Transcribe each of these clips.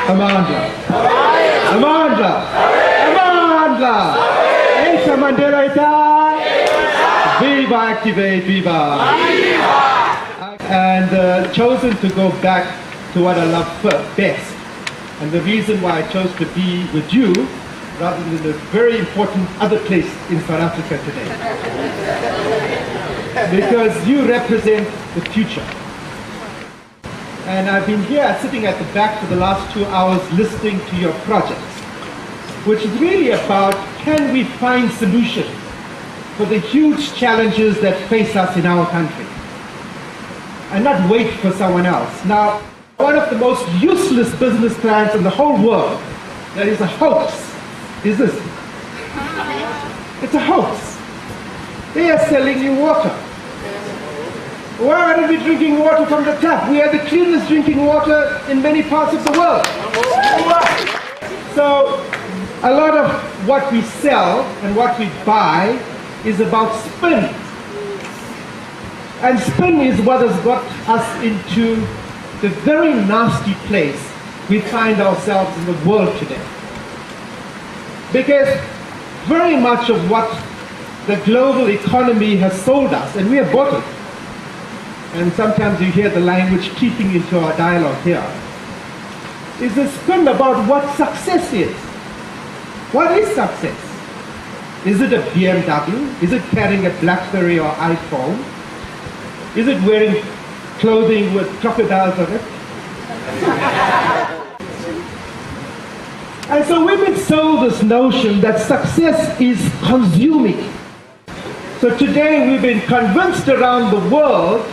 Amandla. Amandla. Amandla. Esa Mandela ita. Viva Activate, viva. And chosen to go back to what I love best. And the reason why I chose to be with you rather than a very important other place in South Africa today. Because you represent the future. And I've been here sitting at the back for the last 2 hours listening to your projects, which is really about, can we find solutions for the huge challenges that face us in our country? And not wait for someone else. Now, one of the most useless business plans in the whole world, that is a hoax, is this. It's a hoax. They are selling you water. Why aren't we drinking water from the tap? We are the cleanest drinking water in many parts of the world. So, a lot of what we sell and what we buy is about spin. And spin is what has got us into the very nasty place we find ourselves in the world today. Because very much of what the global economy has sold us, and we have bought it, and sometimes you hear the language creeping into our dialogue here, is a spin about what success is. What is success? Is it a BMW? Is it carrying a BlackBerry or iPhone? Is it wearing clothing with crocodiles on it? And so we've been sold this notion that success is consuming. So today we've been convinced around the world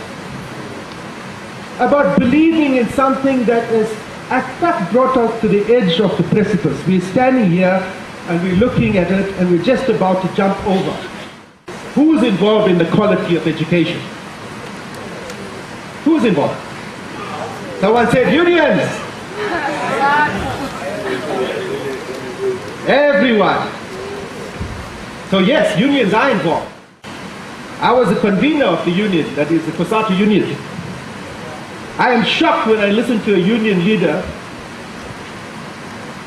about believing in something that is, in fact, brought us to the edge of the precipice. We're standing here and we're looking at it and we're just about to jump over. Who's involved in the quality of education? Who's involved? Someone said unions. Everyone. So yes, unions are involved. I was a convener of the union, that is the COSATU union. I am shocked when I listen to a union leader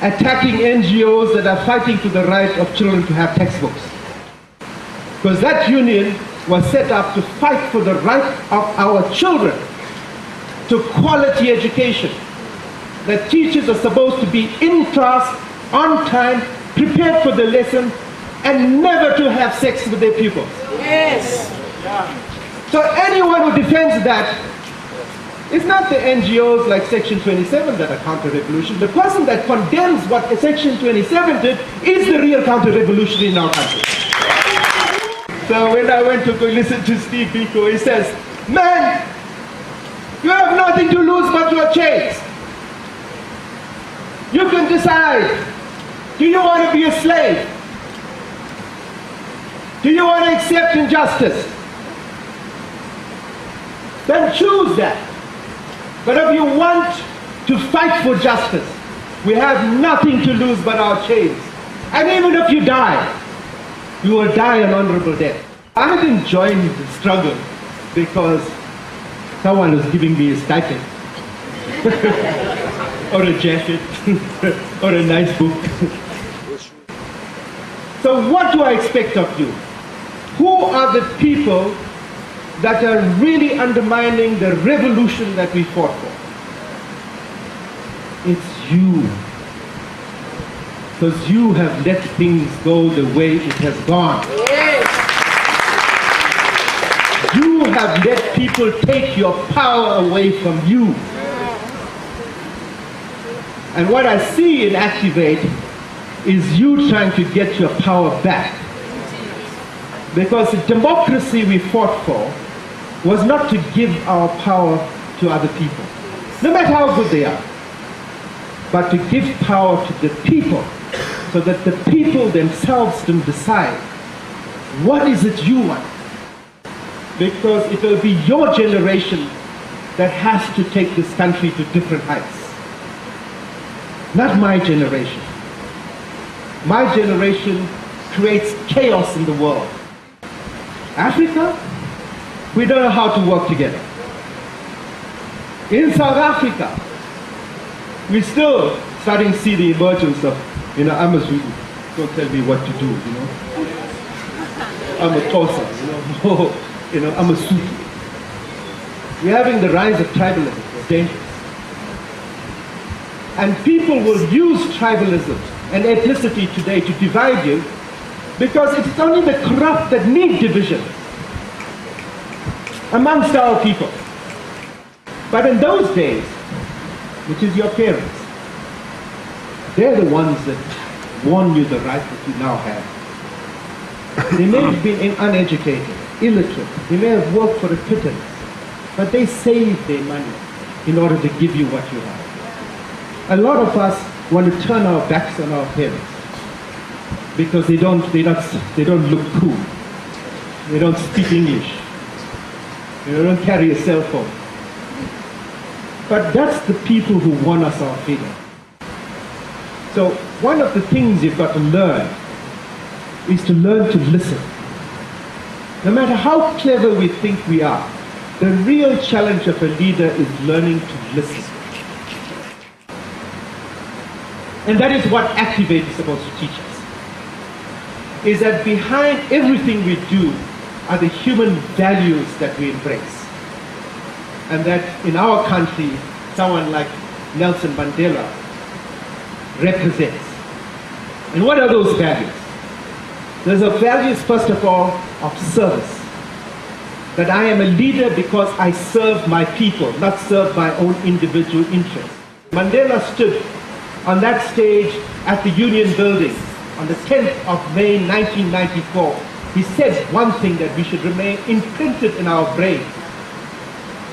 attacking NGOs that are fighting for the right of children to have textbooks. Because that union was set up to fight for the right of our children to quality education. That teachers are supposed to be in class, on time, prepared for the lesson, and never to have sex with their pupils. Yes. So anyone who defends that, it's not the NGOs like Section 27 that are counter-revolution. The person that condemns what Section 27 did is the real counter-revolution in our country. So when I went to go listen to Steve Biko, he says, man, you have nothing to lose but your chains. You can decide. Do you want to be a slave? Do you want to accept injustice? Then choose that. But if you want to fight for justice, we have nothing to lose but our chains. And even if you die, you will die an honorable death. I didn't join the struggle because someone was giving me a stipend. Or a jacket, or a nice book. So what do I expect of you? Who are the people that are really undermining the revolution that we fought for? It's you. Because you have let things go the way it has gone. You have let people take your power away from you. And what I see in Activate is you trying to get your power back. Because the democracy we fought for was not to give our power to other people, no matter how good they are, but to give power to the people so that the people themselves can decide what is it you want. Because it will be your generation that has to take this country to different heights. Not my generation. My generation creates chaos in the world. Africa, we don't know how to work together. In South Africa, we're still starting to see the emergence of, I'm a Zulu. Don't tell me what to do, I'm a Xhosa, I'm a Sufi. We're having the rise of tribalism. It's dangerous. And people will use tribalism and ethnicity today to divide you because it's only the corrupt that need division amongst our people. But in those days, which is your parents, they're the ones that won you the right that you now have. They may have been uneducated, illiterate, they may have worked for a pittance, but they saved their money in order to give you what you have. A lot of us want to turn our backs on our parents because they don't look cool. They don't speak English. They don't carry a cell phone. But that's the people who won us our freedom. So one of the things you've got to learn is to learn to listen. No matter how clever we think we are, the real challenge of a leader is learning to listen. And that is what Activate is supposed to teach us. Is that behind everything we do are the human values that we embrace. And that in our country, someone like Nelson Mandela represents. And what are those values? There's a values, first of all, of service. That I am a leader because I serve my people, not serve my own individual interests. Mandela stood on that stage at the Union Building on the 10th of May 1994. He said one thing that we should remain imprinted in our brains.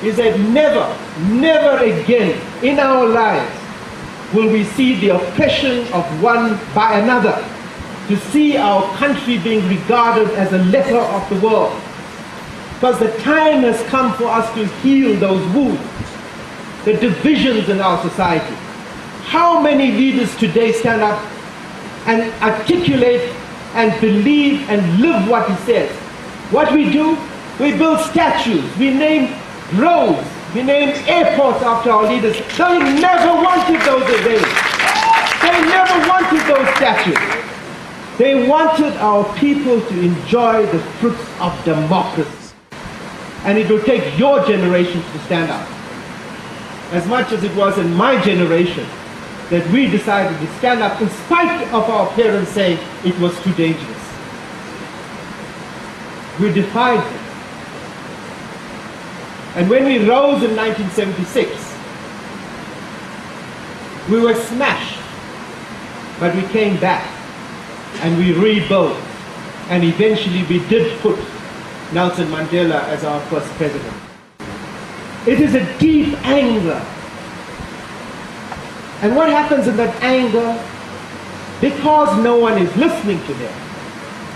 He said, never, never again in our lives will we see the oppression of one by another, to see our country being regarded as a leper of the world. Because the time has come for us to heal those wounds, the divisions in our society. How many leaders today stand up and articulate and believe and live what he says? What we do, we build statues, we name roads, we name airports after our leaders. They never wanted those days. They never wanted those statues. They wanted our people to enjoy the fruits of democracy. And it will take your generation to stand up. As much as it was in my generation that we decided to stand up in spite of our parents saying it was too dangerous. We defied them. And when we rose in 1976, we were smashed, but we came back and we rebuilt, and eventually we did put Nelson Mandela as our first president. It is a deep anger. And what happens in that anger? Because no one is listening to them,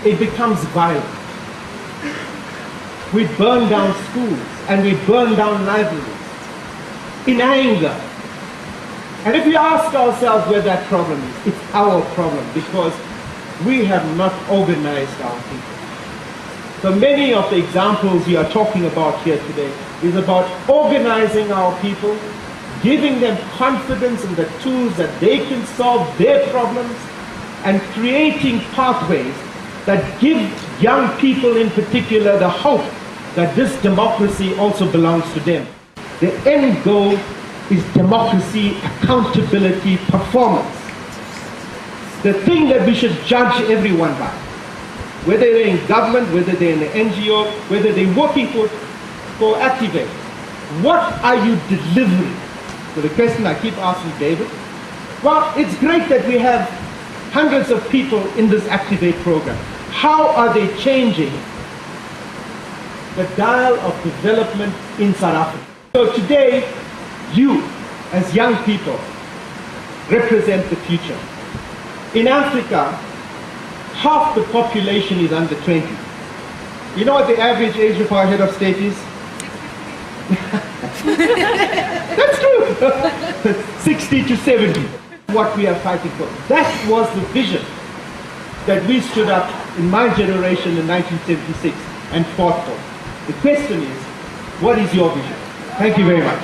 it becomes violent. We burn down schools and we burn down libraries in anger. And if we ask ourselves where that problem is, it's our problem because we have not organized our people. So many of the examples we are talking about here today is about organizing our people, giving them confidence in the tools that they can solve their problems, and creating pathways that give young people in particular the hope that this democracy also belongs to them. The end goal is democracy, accountability, performance. The thing that we should judge everyone by. Whether they're in government, whether they're in an NGO, whether they're working for Activate. What are you delivering? So the question I keep asking David, well, it's great that we have hundreds of people in this Activate program. How are they changing the dial of development in South Africa? So today, you, as young people, represent the future. In Africa, half the population is under 20. You know what the average age of our head of state is? That's true. 60 to 70. What we are fighting for. That was the vision that we stood up in my generation in 1976 and fought for. The question is, what is your vision? Thank you very much.